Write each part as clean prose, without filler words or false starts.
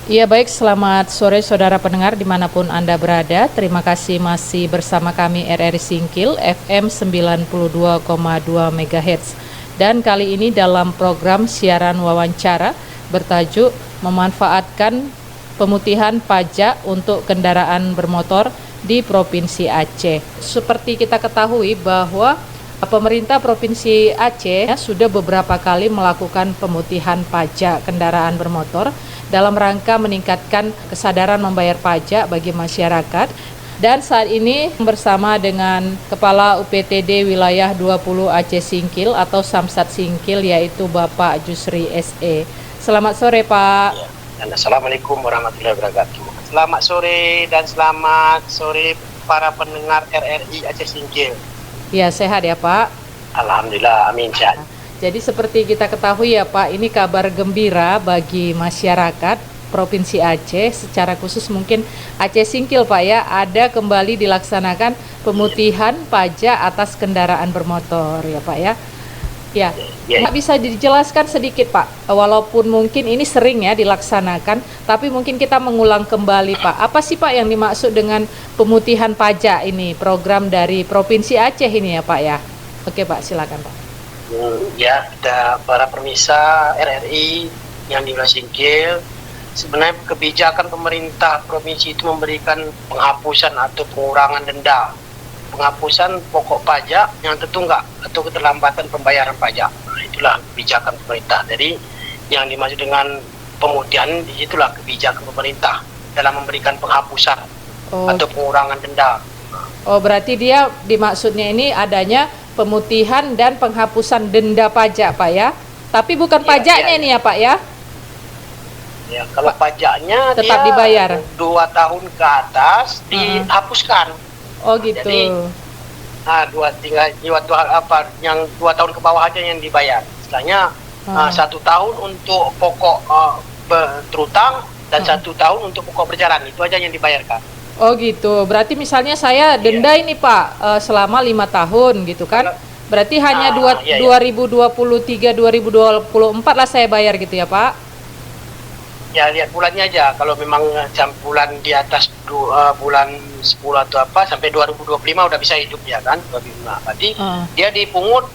Iya baik, selamat sore saudara pendengar dimanapun Anda berada. Terima kasih masih bersama kami RRI Singkil FM 92,2 MHz. Dan kali ini dalam program siaran wawancara bertajuk memanfaatkan pemutihan pajak untuk kendaraan bermotor di Provinsi Aceh. Seperti kita ketahui bahwa pemerintah Provinsi Aceh sudah beberapa kali melakukan pemutihan pajak kendaraan bermotor dalam rangka meningkatkan kesadaran membayar pajak bagi masyarakat. Dan saat ini bersama dengan Kepala UPTD Wilayah 20 Aceh Singkil atau Samsat Singkil, yaitu Bapak Jusri SE. Selamat sore Pak. Dan Assalamualaikum warahmatullahi wabarakatuh. Selamat sore dan selamat sore para pendengar RRI Aceh Singkil. Ya, sehat ya Pak? Alhamdulillah, amin, sehat. Jadi seperti kita ketahui ya Pak, ini kabar gembira bagi masyarakat Provinsi Aceh, secara khusus mungkin Aceh Singkil Pak ya, ada kembali dilaksanakan pemutihan pajak atas kendaraan bermotor ya Pak ya. Ya, bisa dijelaskan sedikit Pak, walaupun mungkin ini sering ya dilaksanakan, tapi mungkin kita mengulang kembali Pak, apa sih Pak yang dimaksud dengan pemutihan pajak ini, program dari Provinsi Aceh ini ya Pak ya. Oke Pak, silakan Pak. Ya, kita para pemirsa RRI yang di wilayah Singkil, sebenarnya kebijakan pemerintah provinsi itu memberikan penghapusan atau pengurangan denda, penghapusan pokok pajak yang tertunggak atau keterlambatan pembayaran pajak. Nah, itulah kebijakan pemerintah. Jadi yang dimaksud dengan pemutihan, itulah kebijakan pemerintah dalam memberikan penghapusan atau pengurangan denda. Oh, berarti dia dimaksudnya ini adanya pemutihan dan penghapusan denda pajak Pak ya. Tapi bukan pajaknya ini ya Pak ya. Ya, kalau pajaknya tetap dia dibayar 2 tahun ke atas dihapuskan. Oh gitu. Jadi yang 2 tahun ke bawah aja yang dibayar. Istilahnya 1 tahun untuk pokok berutang dan 1 tahun untuk pokok berjalan, itu aja yang dibayarkan. Oh gitu. Berarti misalnya saya denda ini Pak selama 5 tahun gitu kan. Berarti hanya 2023 2024 lah saya bayar gitu ya Pak. Ya, lihat bulannya aja. Kalau memang jam bulan di atas bulan 10 atau apa sampai 2025 udah bisa hidup ya kan. 2025. Berarti dia dipungut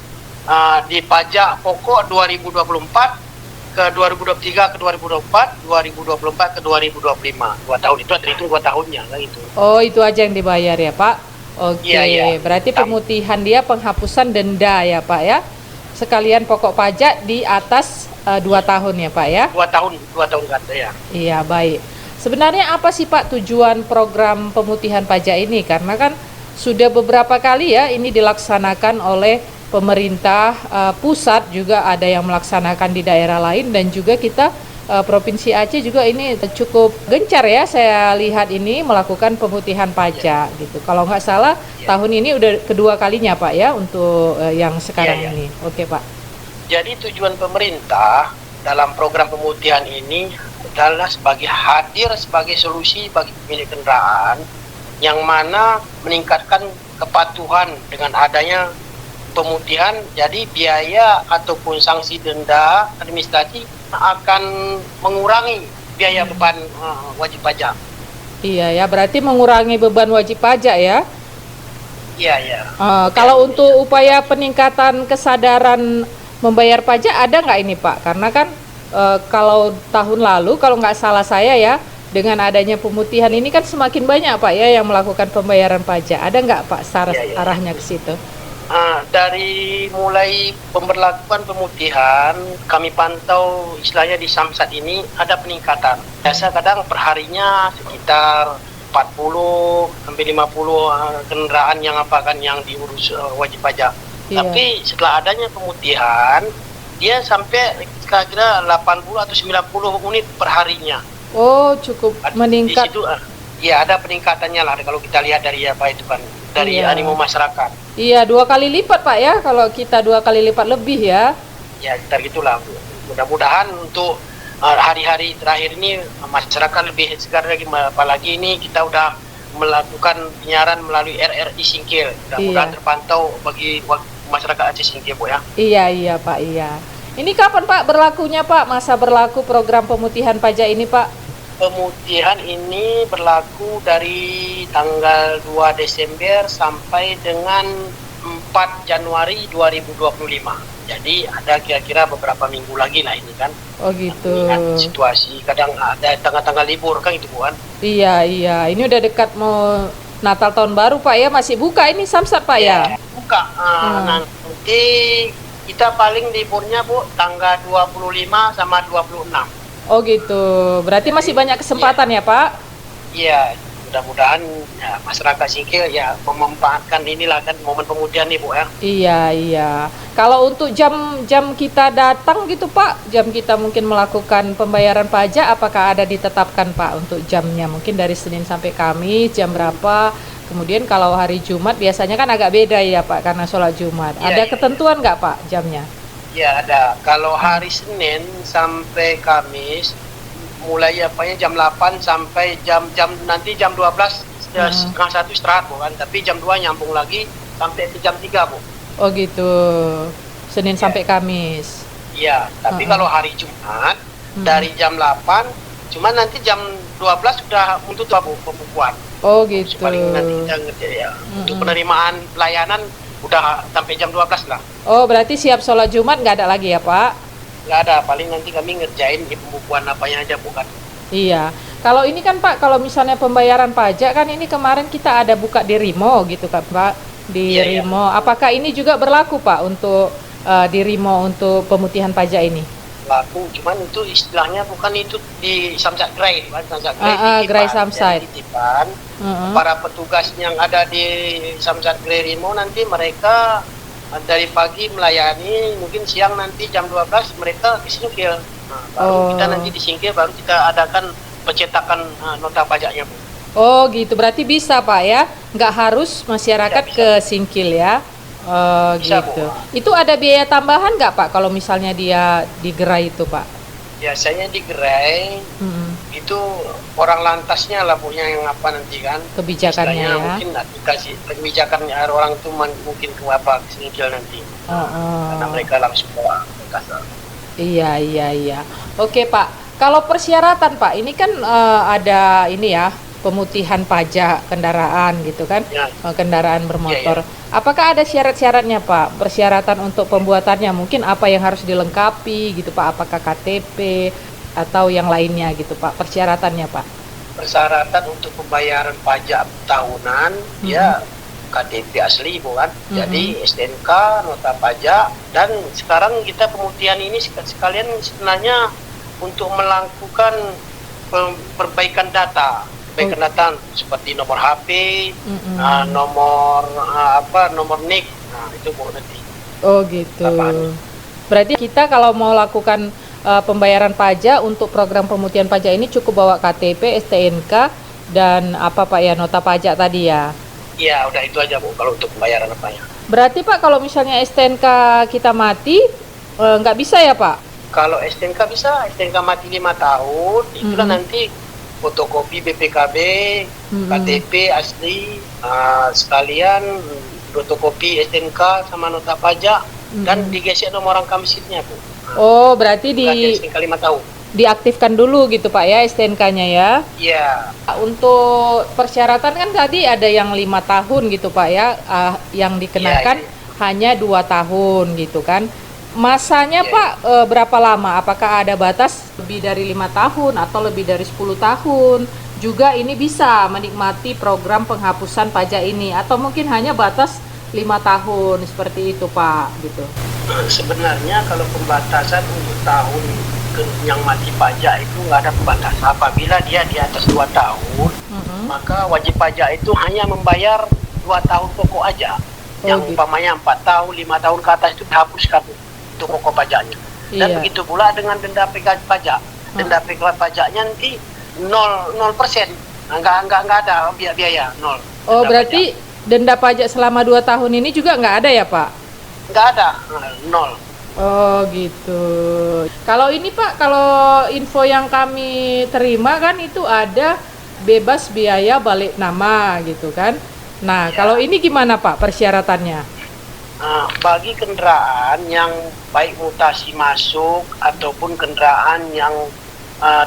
di pajak pokok 2024 ke 2023 ke 2024, 2024 ke 2025. 2 tahun itu terhitung 2 tahunnya lah itu. Oh, itu aja yang dibayar ya, Pak. Oke. Iya. Berarti pemutihan dia penghapusan denda ya, Pak ya. Sekalian pokok pajak di atas 2 tahun ya, Pak ya. 2 tahun kan ya. Iya, baik. Sebenarnya apa sih Pak tujuan program pemutihan pajak ini? Karena kan sudah beberapa kali ya ini dilaksanakan oleh pemerintah pusat, juga ada yang melaksanakan di daerah lain, dan juga kita Provinsi Aceh juga ini cukup gencar ya, saya lihat ini melakukan pemutihan pajak gitu. Kalau nggak salah tahun ini udah kedua kalinya Pak ya untuk yang sekarang ini. Oke Pak. Jadi tujuan pemerintah dalam program pemutihan ini adalah hadir sebagai solusi bagi pemilik kendaraan yang mana meningkatkan kepatuhan dengan adanya pemutihan. Jadi biaya ataupun sanksi denda administrasi akan mengurangi biaya beban wajib pajak. Iya ya, berarti mengurangi beban wajib pajak ya. Iya. Kalau untuk upaya peningkatan kesadaran membayar pajak ada nggak ini Pak? Karena kan kalau tahun lalu kalau nggak salah saya ya, dengan adanya pemutihan ini kan semakin banyak Pak ya yang melakukan pembayaran pajak. Ada nggak Pak arahnya ke situ? Dari mulai pemberlakuan pemutihan, kami pantau istilahnya di Samsat ini ada peningkatan. Biasa kadang perharinya sekitar 40 sampai 50 kendaraan yang diurus wajib pajak. Tapi setelah adanya pemutihan, dia sampai kira-kira 80 atau 90 unit perharinya. Oh, cukup meningkat. Di situ ya ada peningkatannya lah kalau kita lihat dari dari animo masyarakat. Iya, 2 kali lipat Pak ya, kalau kita 2 kali lipat lebih ya. Ya, sekitar gitulah. Mudah-mudahan untuk hari-hari terakhir ini masyarakat lebih segar lagi, apalagi ini kita udah melakukan penyiaran melalui RRI Singkil. Mudah-mudahan terpantau bagi masyarakat Aceh Singkil Bu ya. Iya Pak, iya. Ini kapan Pak berlakunya Pak, masa berlaku program pemutihan pajak ini Pak? pemutihan ini berlaku dari tanggal 2 Desember sampai dengan 4 Januari 2025. Jadi ada kira-kira beberapa minggu lagi lah ini kan. Oh gitu. Dengan situasi kadang ada tanggal-tanggal libur kan itu bukan. Iya, iya. Ini udah dekat mau Natal tahun baru Pak ya, masih buka ini Samsat Pak ya? Buka. Nanti kita paling liburnya Bu tanggal 25 sama 26. Oh gitu. Berarti masih banyak kesempatan ya Pak? Iya, mudah-mudahan ya, masyarakat Singkil ya memanfaatkan inilah kan momen pemutihan nih Bu ya. Iya, iya. Kalau untuk jam kita datang gitu Pak, jam kita mungkin melakukan pembayaran pajak, apakah ada ditetapkan Pak untuk jamnya? Mungkin dari Senin sampai Kamis jam berapa? Kemudian kalau hari Jumat biasanya kan agak beda ya Pak karena sholat Jumat. Iya, Ada iya. ketentuan nggak Pak jamnya? Ya ada. Kalau hari Senin sampai Kamis mulai jam 8 sampai jam nanti jam 12 setengah 1 istirahat Bu kan. Tapi jam 2 nyambung lagi sampai ke jam 3 Bu. Oh gitu. Senin sampai Kamis. Iya, tapi kalau hari Jumat dari jam 8 cuma nanti jam 12 sudah untuk Bu pembukuan. Oh gitu. Paling nanti kita ngerti ya. Untuk penerimaan pelayanan udah sampai jam 12 lah. Oh berarti siap sholat Jumat nggak ada lagi ya Pak? Nggak ada, paling nanti kami ngerjain di pembukuan apanya aja bukan. Iya. Kalau ini kan Pak, kalau misalnya pembayaran pajak kan ini kemarin kita ada buka di Rimo gitu kan Pak, di Iya, iya. Rimo. Apakah ini juga berlaku Pak untuk di Rimo untuk pemutihan pajak ini? Laku, cuman itu istilahnya bukan itu di Samsat Gerai, bukan Samsat Gerai titipan. Gerai Samsat. Jadi titipan. Para petugas yang ada di Samsat Gerai Rimo nanti mereka dari pagi melayani, mungkin siang nanti jam 12 mereka disingkil. Nah, baru kita nanti disingkil, baru kita adakan pencetakan nota pajaknya Bu. Oh gitu, berarti bisa Pak ya? Nggak harus masyarakat Bisa. ke Singkil ya? Oh Bisa, gitu. Bu. Itu ada biaya tambahan nggak Pak kalau misalnya dia di gerai itu Pak? Biasanya di Gerai itu orang lantasnya lah Bu yang apa nanti kan. Kebijakannya Istilahnya ya? mungkin dikasih kebijakannya orang itu mungkin ke apa singkil nanti. Karena mereka langsung bawa ke kasar. Iya, iya, iya. Oke Pak, kalau persyaratan Pak, ini kan ada ini ya, pemutihan pajak kendaraan gitu kan, Ya. Kendaraan bermotor. Iya, Apakah ada syarat-syaratnya Pak? Persyaratan untuk pembuatannya, mungkin apa yang harus dilengkapi gitu Pak? Apakah KTP atau yang lainnya gitu Pak? Persyaratannya Pak? Persyaratan untuk pembayaran pajak tahunan ya KTP asli bukan. Jadi STNK, nota pajak, dan sekarang kita pemutihan ini sekalian sebenarnya untuk melakukan perbaikan data. Perbaikan data seperti nomor HP, nomor nomor NIK. Nah, itu Bu nanti. Oh gitu. Apaan? Berarti kita kalau mau lakukan pembayaran pajak untuk program pemutihan pajak ini cukup bawa KTP, STNK, dan apa Pak ya, nota pajak tadi ya? Iya, udah itu aja Bu kalau untuk pembayaran apanya. Berarti Pak kalau misalnya STNK kita mati, nggak bisa ya Pak? Kalau STNK bisa, STNK mati 5 tahun, itulah nanti fotokopi BPKB, KTP asli, sekalian fotokopi STNK sama nota pajak, dan digesek nomor rangka mesinnya Bu. Oh berarti STNK 5 tahun. diaktifkan dulu gitu Pak ya STNK-nya ya? Iya. Untuk persyaratan kan tadi ada yang 5 tahun gitu Pak ya, yang dikenakan hanya 2 tahun gitu kan. Masanya Pak berapa lama? Apakah ada batas lebih dari 5 tahun atau lebih dari 10 tahun? Juga ini bisa menikmati program penghapusan pajak ini atau mungkin hanya batas 5 tahun seperti itu Pak gitu. Sebenarnya kalau pembatasan untuk tahun yang mati pajak itu nggak ada pembatasan. Apabila dia di atas 2 tahun, maka wajib pajak itu hanya membayar 2 tahun pokok aja. Yang umpamanya 4 tahun, 5 tahun ke atas itu dihapuskan untuk pokok pajaknya. Dan begitu pula dengan denda pajak. Denda pajaknya nanti 0%. Nggak ada biaya 0. Oh berarti denda pajak selama 2 tahun ini juga nggak ada ya Pak? Nggak ada, 0. Oh gitu. Kalau ini Pak, kalau info yang kami terima kan itu ada bebas biaya balik nama gitu kan. Nah kalau ini gimana Pak persyaratannya? Bagi kendaraan yang baik mutasi masuk ataupun kendaraan yang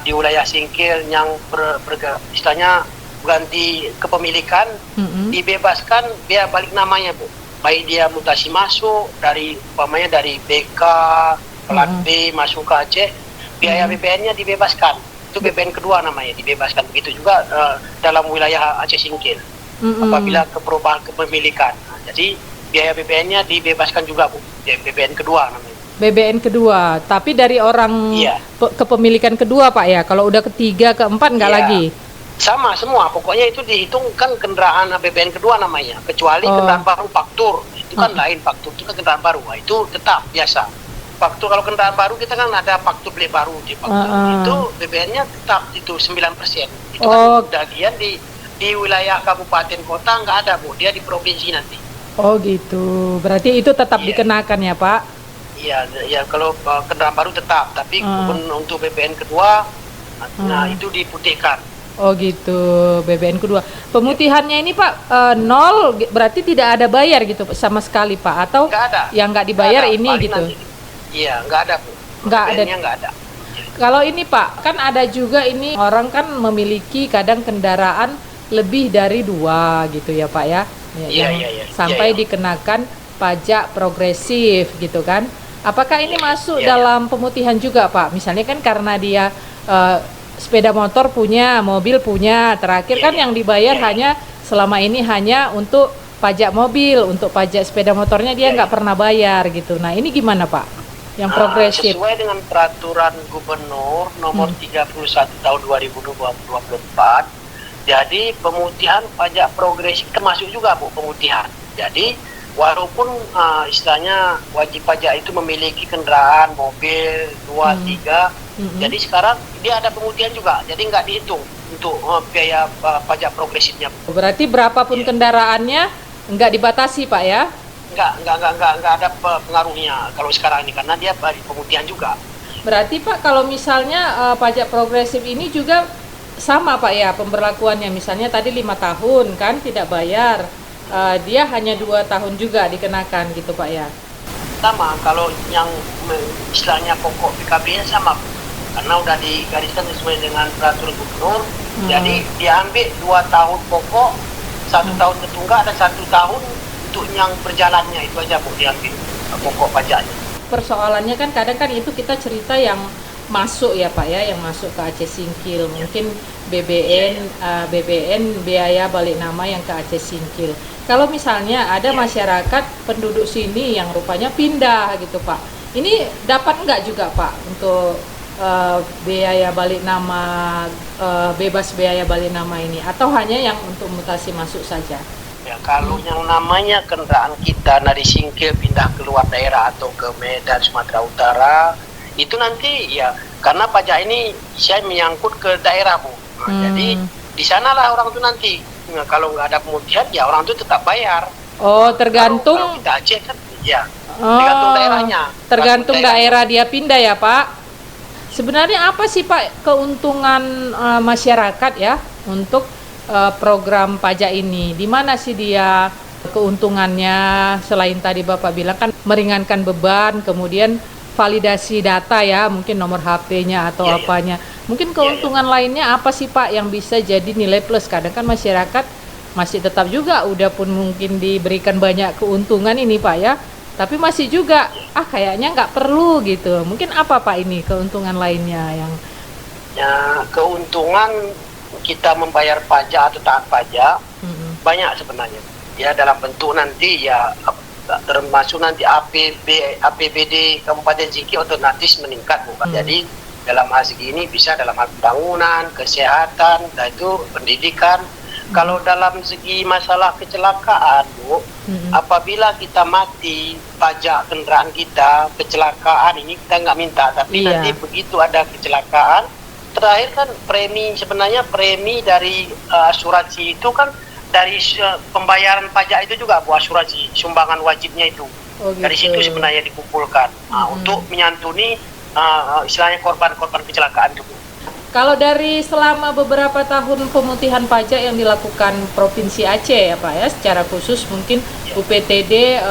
di wilayah Singkil yang istilahnya ganti kepemilikan, dibebaskan biaya balik namanya, Bu. Baik dia mutasi masuk dari umpamanya dari BK plat B masuk ke Aceh, biaya BPN-nya dibebaskan. Itu BPN kedua namanya, dibebaskan. Begitu juga dalam wilayah Aceh Singkil. Apabila perubahan kepemilikan. Nah, jadi biaya BPN-nya dibebaskan juga, Bu. BPN kedua namanya. BBN kedua, tapi dari orang kepemilikan kedua, Pak ya. Kalau udah ketiga, keempat nggak lagi. Sama semua, pokoknya itu dihitungkan kendaraan BBN kedua namanya, kecuali kendaraan baru faktur, itu kan lain, faktur itu kan kendaraan baru, nah, itu tetap biasa. Faktur kalau kendaraan baru kita kan ada faktur beli baru di faktur, itu BBN-nya tetap itu 9%. Itu kan bagian di wilayah kabupaten kota nggak ada, Bu, dia di provinsi nanti. Oh gitu, berarti itu tetap dikenakan ya, Pak? Iya, kalau kendaraan baru tetap, tapi untuk BBN kedua, nah itu diputihkan. Oh gitu, BBN kedua. Pemutihannya ini Pak, nol, berarti tidak ada bayar gitu sama sekali Pak? Atau nggak ada, yang nggak dibayar ini gitu? Iya, nggak ada, Bu. Nggak ada. Nggak ada. Kalau ini Pak, kan ada juga ini orang kan memiliki kadang kendaraan lebih dari 2 gitu ya Pak ya? Iya. Sampai dikenakan pajak progresif gitu kan? Apakah ini masuk dalam pemutihan juga Pak? Misalnya kan karena dia sepeda motor punya, mobil punya, terakhir kan yang dibayar hanya selama ini hanya untuk pajak mobil, untuk pajak sepeda motornya dia nggak pernah bayar gitu. Nah ini gimana Pak? Yang progresif? Sesuai dengan peraturan Gubernur nomor 31 tahun 2024, jadi pemutihan pajak progresif termasuk juga, Bu, pemutihan. Jadi walaupun istilahnya wajib pajak itu memiliki kendaraan, mobil 2, 3, jadi sekarang dia ada pemutihan juga, jadi nggak dihitung untuk biaya pajak progresifnya. Berarti berapapun kendaraannya nggak dibatasi Pak ya? Nggak ada pengaruhnya kalau sekarang ini, karena dia pemutihan juga. Berarti Pak kalau misalnya pajak progresif ini juga sama Pak ya pemberlakuannya, misalnya tadi 5 tahun kan tidak bayar, dia hanya 2 tahun juga dikenakan gitu Pak ya? Sama, kalau yang istilahnya pokok PKB-nya sama, karena udah digariskan sesuai dengan peraturan gubernur. Jadi diambil 2 tahun pokok, 1 tahun tertunggak, ada 1 tahun untuk yang berjalannya, itu aja Bu, diambil pokok pajaknya. Persoalannya kan kadang kan itu kita cerita yang masuk ya Pak ya, yang masuk ke Aceh Singkil, mungkin BBN biaya balik nama yang ke Aceh Singkil. Kalau misalnya ada masyarakat penduduk sini yang rupanya pindah gitu Pak, ini dapat nggak juga Pak untuk biaya balik nama, bebas biaya balik nama ini, atau hanya yang untuk mutasi masuk saja? Ya, kalau yang namanya kendaraan kita dari Singkil pindah keluar daerah atau ke Medan, Sumatera Utara, itu nanti ya karena pajak ini saya menyangkut ke daerah, Bu. Nah, jadi di sanalah orang itu nanti. Nah, kalau nggak ada pemutihan ya orang itu tetap bayar. Oh, tergantung. Kalau kita Aceh kan ya. Tergantung daerahnya. Tergantung daerah dia pindah ya, Pak. Sebenarnya apa sih Pak keuntungan masyarakat ya untuk program pajak ini? Di mana sih dia keuntungannya selain tadi Bapak bilang kan meringankan beban, kemudian validasi data ya, mungkin nomor HP-nya atau apanya. Mungkin keuntungan lainnya apa sih Pak yang bisa jadi nilai plus? Kadang kan masyarakat masih tetap juga udah pun mungkin diberikan banyak keuntungan ini Pak ya, tapi masih juga kayaknya nggak perlu gitu. Mungkin apa Pak ini keuntungan lainnya yang keuntungan kita membayar pajak atau taat pajak banyak sebenarnya ya, dalam bentuk nanti ya termasuk nanti APBD Kabupaten Singkil otomatis meningkat, bukan? Jadi dalam hal segini bisa dalam hal pembangunan, kesehatan, dan itu pendidikan. Kalau dalam segi masalah kecelakaan, Bu, apabila kita mati, pajak kendaraan kita, kecelakaan ini kita nggak minta, tapi nanti begitu ada kecelakaan, terakhir kan sebenarnya premi dari asuransi itu kan dari pembayaran pajak itu juga, Bu, asuransi sumbangan wajibnya itu. Gitu. Dari situ sebenarnya dikumpulkan untuk menyantuni istilahnya korban-korban kecelakaan itu, Bu. Kalau dari selama beberapa tahun pemutihan pajak yang dilakukan Provinsi Aceh ya Pak ya, secara khusus mungkin UPTD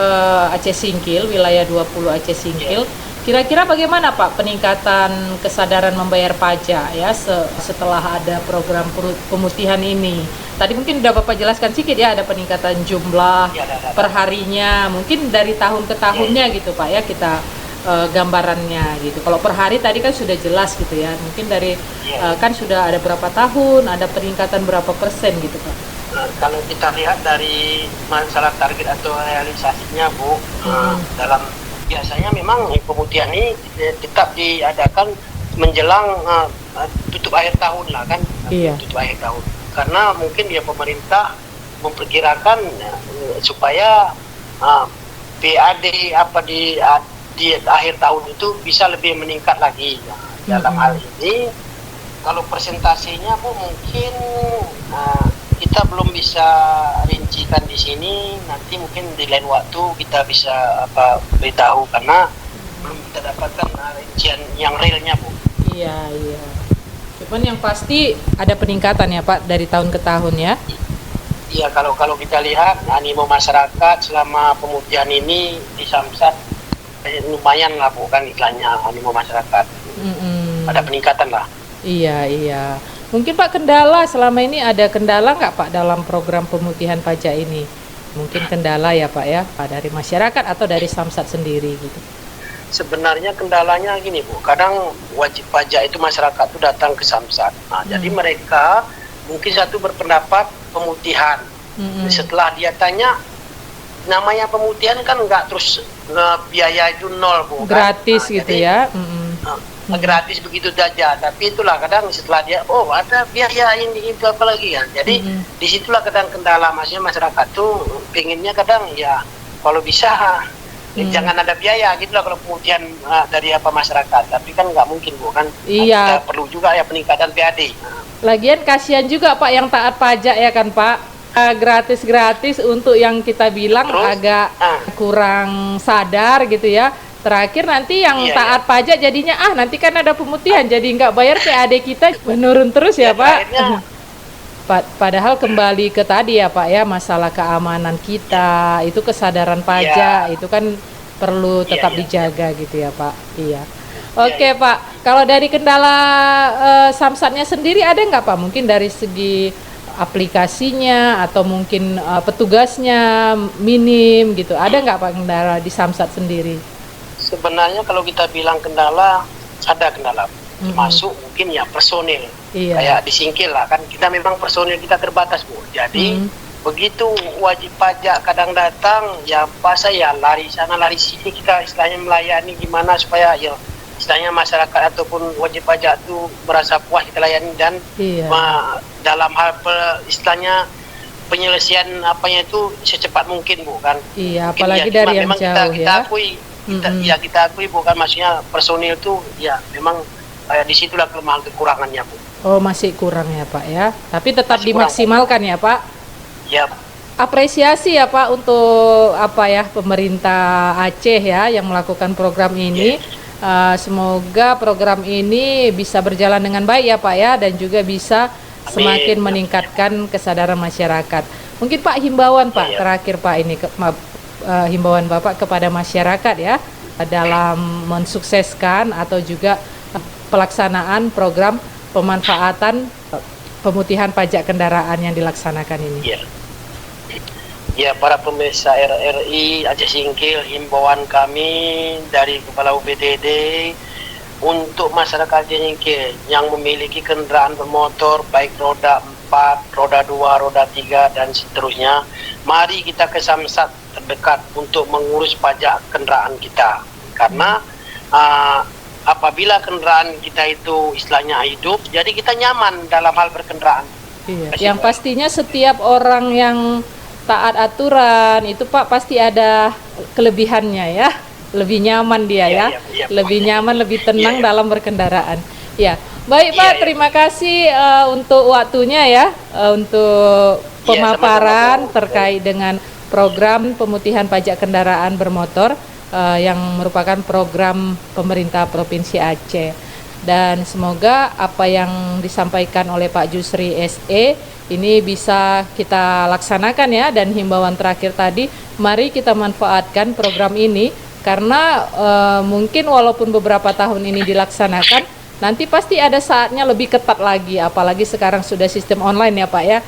Aceh Singkil, wilayah 20 Aceh Singkil, Kira-kira bagaimana Pak peningkatan kesadaran membayar pajak ya setelah ada program pemutihan ini? Tadi mungkin udah Bapak jelaskan sedikit ya, ada peningkatan jumlah Ya, perharinya, mungkin dari tahun ke tahunnya gitu Pak ya kita gambarannya gitu. Kalau per hari tadi kan sudah jelas gitu ya, mungkin dari kan sudah ada berapa tahun, ada peningkatan berapa persen gitu Pak? Kalau kita lihat dari masalah target atau realisasinya Bu, dalam biasanya memang pemutihan ini tetap diadakan menjelang tutup akhir tahun lah kan, tutup akhir tahun. Karena mungkin ya pemerintah memperkirakan supaya PAD di akhir tahun itu bisa lebih meningkat lagi. Dalam hal ini, kalau persentasenya Bu mungkin kita belum bisa rincikan di sini. Nanti mungkin di lain waktu kita bisa beritahu karena belum kita dapatkan rincian yang realnya Bu. Iya. Cuman yang pasti ada peningkatan ya Pak dari tahun ke tahun ya. Iya, kalau kita lihat animo masyarakat selama pemutihan ini di Samsat lumayan lah Bu kan istilahnya animo masyarakat. Ada peningkatan lah. Iya. Mungkin Pak kendala selama ini ada kendala nggak Pak dalam program pemutihan pajak ini? Mungkin kendala ya Pak ya, Pak dari masyarakat atau dari Samsat sendiri gitu? Sebenarnya kendalanya gini Bu, kadang wajib pajak itu masyarakat itu datang ke Samsat. Jadi mereka mungkin satu berpendapat pemutihan. Setelah dia tanya, namanya pemutihan kan nggak terus biaya itu nol Bu. Gratis kan? Gitu jadi, ya? Gratis begitu saja, tapi itulah kadang setelah dia ada biaya ini itu apa lagi kan, jadi disitulah kadang kendala, maksudnya masyarakat tuh pengennya kadang ya kalau bisa jangan ada biaya gitulah kalau pemutihan dari masyarakat, tapi kan nggak mungkin Bu kan. Kita perlu juga ya peningkatan PAD. Lagian kasihan juga Pak yang taat pajak ya kan Pak, gratis untuk yang kita bilang agak kurang sadar gitu ya. Terakhir nanti yang taat pajak jadinya nanti kan ada pemutihan jadi nggak bayar PAD kita menurun terus ya Pak. Padahal kembali ke tadi ya Pak ya, masalah keamanan kita itu kesadaran pajak itu kan perlu tetap dijaga gitu ya Pak. Oke Pak, kalau dari kendala Samsatnya sendiri ada nggak Pak, mungkin dari segi aplikasinya atau mungkin petugasnya minim gitu, ada nggak Pak kendala di Samsat sendiri? Sebenarnya kalau kita bilang kendala, ada kendala. Termasuk mungkin ya personil. Kayak di Singkil lah kan, kita memang personil kita terbatas Bu. Jadi begitu wajib pajak kadang datang, ya lari sana lari sini, kita istilahnya melayani gimana supaya ya istilahnya masyarakat ataupun wajib pajak itu merasa puas kita layani dan dalam hal istilahnya penyelesaian itu secepat mungkin Bu kan. Apalagi dari yang jauh kita akui. Kita akui bukan, maksudnya personil itu ya memang di situlah kelemahan kekurangannya Bu. Masih kurang ya Pak ya, tapi tetap dimaksimalkan ya Pak. Apresiasi ya Pak untuk pemerintah Aceh ya yang melakukan program ini. Semoga program ini bisa berjalan dengan baik ya Pak ya, dan juga bisa semakin meningkatkan kesadaran masyarakat. Mungkin Pak himbauan Pak terakhir Pak ini himbauan Bapak kepada masyarakat ya dalam mensukseskan atau juga pelaksanaan program pemanfaatan pemutihan pajak kendaraan yang dilaksanakan ini. Ya, para pemirsa RRI Aceh Singkil, himbauan kami dari Kepala UPTD untuk masyarakat Aceh Singkil yang memiliki kendaraan bermotor baik roda 4, roda 2, roda 3 dan seterusnya, mari kita ke Samsat terdekat untuk mengurus pajak kendaraan kita. Karena apabila kendaraan kita itu istilahnya hidup, jadi kita nyaman dalam hal berkendaraan. Yang pastinya setiap orang yang taat aturan itu Pak pasti ada kelebihannya ya, lebih nyaman dia lebih nyaman, lebih tenang dalam berkendaraan. Baik Pak, terima kasih untuk waktunya ya, untuk pemaparan terkait dengan program pemutihan pajak kendaraan bermotor yang merupakan program pemerintah Provinsi Aceh. Dan semoga apa yang disampaikan oleh Pak Jusri SE ini bisa kita laksanakan ya, dan himbauan terakhir tadi, mari kita manfaatkan program ini Karena mungkin walaupun beberapa tahun ini dilaksanakan, nanti pasti ada saatnya lebih ketat lagi, apalagi sekarang sudah sistem online ya Pak ya.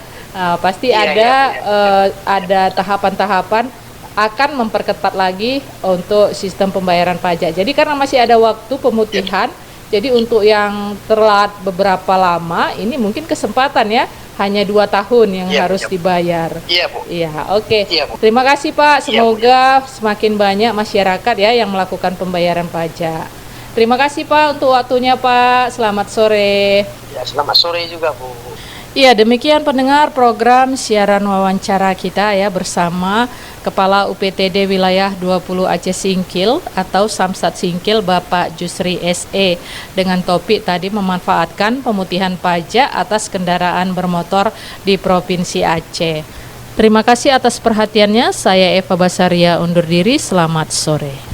Pasti ada tahapan-tahapan akan memperketat lagi untuk sistem pembayaran pajak. Jadi karena masih ada waktu pemutihan, jadi untuk yang telat beberapa lama, ini mungkin kesempatan ya, hanya 2 tahun yang harus dibayar. Iya Bu. Iya, oke. Iya, Bu. Terima kasih Pak, Iya, Bu, semoga semakin banyak masyarakat ya yang melakukan pembayaran pajak. Terima kasih Pak untuk waktunya Pak, selamat sore. Ya, selamat sore juga Bu. Iya, demikian pendengar program siaran wawancara kita ya bersama Kepala UPTD Wilayah 20 Aceh Singkil atau Samsat Singkil Bapak Jusri SE dengan topik tadi memanfaatkan pemutihan pajak atas kendaraan bermotor di Provinsi Aceh. Terima kasih atas perhatiannya, saya Eva Basaria undur diri, selamat sore.